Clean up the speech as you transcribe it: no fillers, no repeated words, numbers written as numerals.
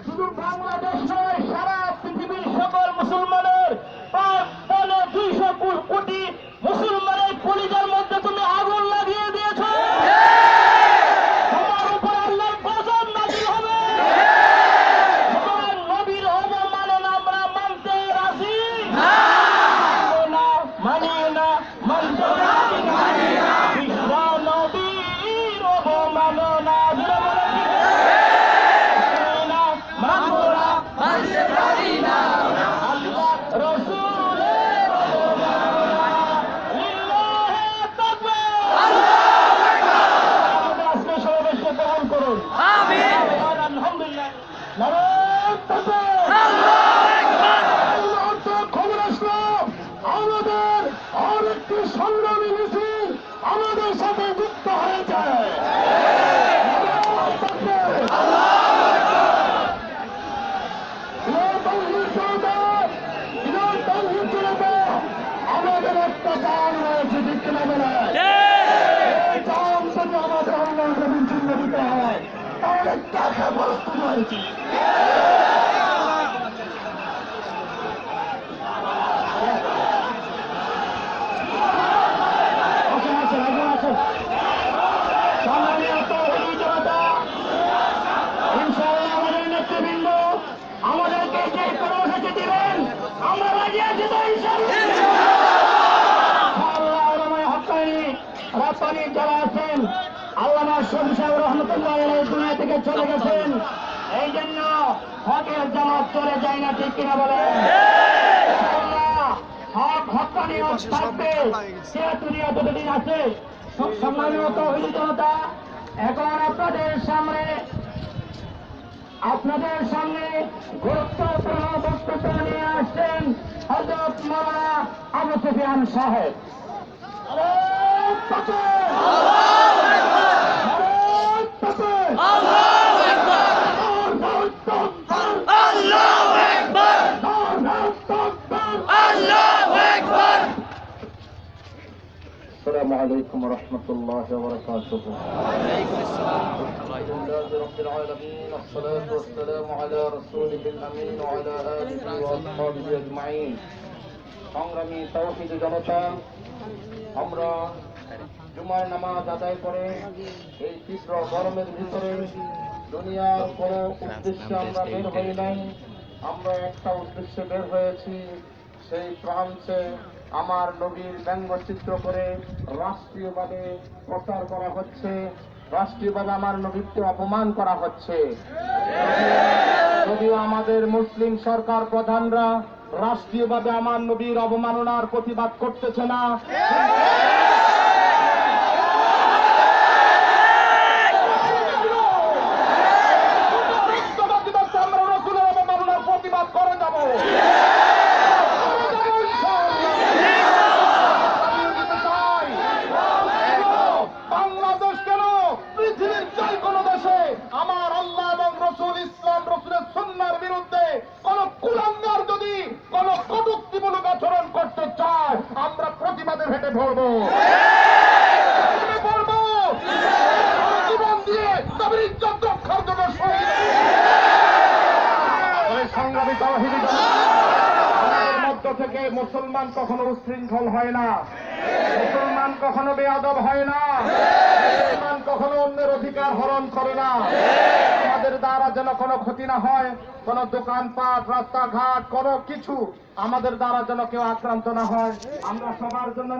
শুধু বাংলাদেশ নয়, সারা পৃথিবীর সকল মুসলমানের প্রায় 200 কোটি মুসলমানের কলিজার মধ্যে তুমি আগুন লাগিয়ে দিয়েছ। তোমার উপর আল্লাহর গজব নাযিল হবে। তোমার নবীর অবমাননা আমরা মানতে রাজি না, মানি না, মানতে রাজি না। বিশ্ব নবীর অবমাননা খবর আসলো, আমাদের আর একটি সংগ্রামী মিছিল আমাদের সাথে যুক্ত হয়েছে। আমাদের একটা গান রয়েছে, দেখতে পাবে না, এই গান যদি আমাদের আল্লাহ নবীর জন্য দিতে হয় তাহলে টাকা প্রস্তুত হয়েছে। আমাদের নেতৃবৃন্দ আমাদেরকে যে কর্মসূচি দিবেন আমরা রাজি আছি তো রাপ্পানি যারা আছেন, আল্লামা শফি সাহেব রহমতুল্লাহ আলাইহি দুনিয়া থেকে চলে গেছেন, এই জন্য হকের জামাত চলে যায় না, ঠিক কিনা বলেন? হক হক্কানি থাকবে, সে দুনিয়া যতদিন আছে। সম্মানীয় তৌহিদি জনতা, এখন আপনাদের সামনে গুরুত্বপূর্ণ বক্তব্য নিয়ে আসছেন হযরত মাওলানা আবু সুফিয়ান সাহেব। السلام عليكم ورحمة الله وبركاته. وعليكم السلام الحمد لله رب العالمين، والصلاة والسلام على رسوله الأمين وعلى آله وأصحابه أجمعين. সংগ্রামী তাওহীদি জনতা, আমরা জুমার নামাজ আদায় করে এই তীব্র গরমের ভিতরে দুনিয়ার কোনো উদ্দেশ্যে আমরা বের হই নাই। আমরা একটা উদ্দেশ্যে বের হয়েছি, সেই ফ্রান্সে আমার নবীর ব্যঙ্গচিত্র করে রাষ্ট্রীয়ভাবে প্রচার করা হচ্ছে, রাষ্ট্রীয়ভাবে আমার নবীকে অপমান করা হচ্ছে। যদিও আমাদের মুসলিম সরকার প্রধানরা রাষ্ট্রীয়ভাবে আমার নবীর অবমাননার প্রতিবাদ করতেছে না, আমরা প্রতিবাদে ভেটে ধরবো, জীবন দিয়ে তাদের ইজ্জত রক্ষার জন্য সংগ্রামী তাওহীদি জনতার মধ্য থেকে মুসলমান কখনো উচ্ছৃঙ্খল হয় না, মুসলমান কখনো বেয়াদব হয় না, মুসলমান কখনো অন্যের অধিকার হরণ করে না। আমাদের দ্বারা যেন কোনো ক্ষতি না হয়, কোন দোকানপাট, রাস্তাঘাট, কোনো কিছু আমাদের দ্বারা যেন কেউ আক্রান্ত না হয়, আমরা সবার জন্য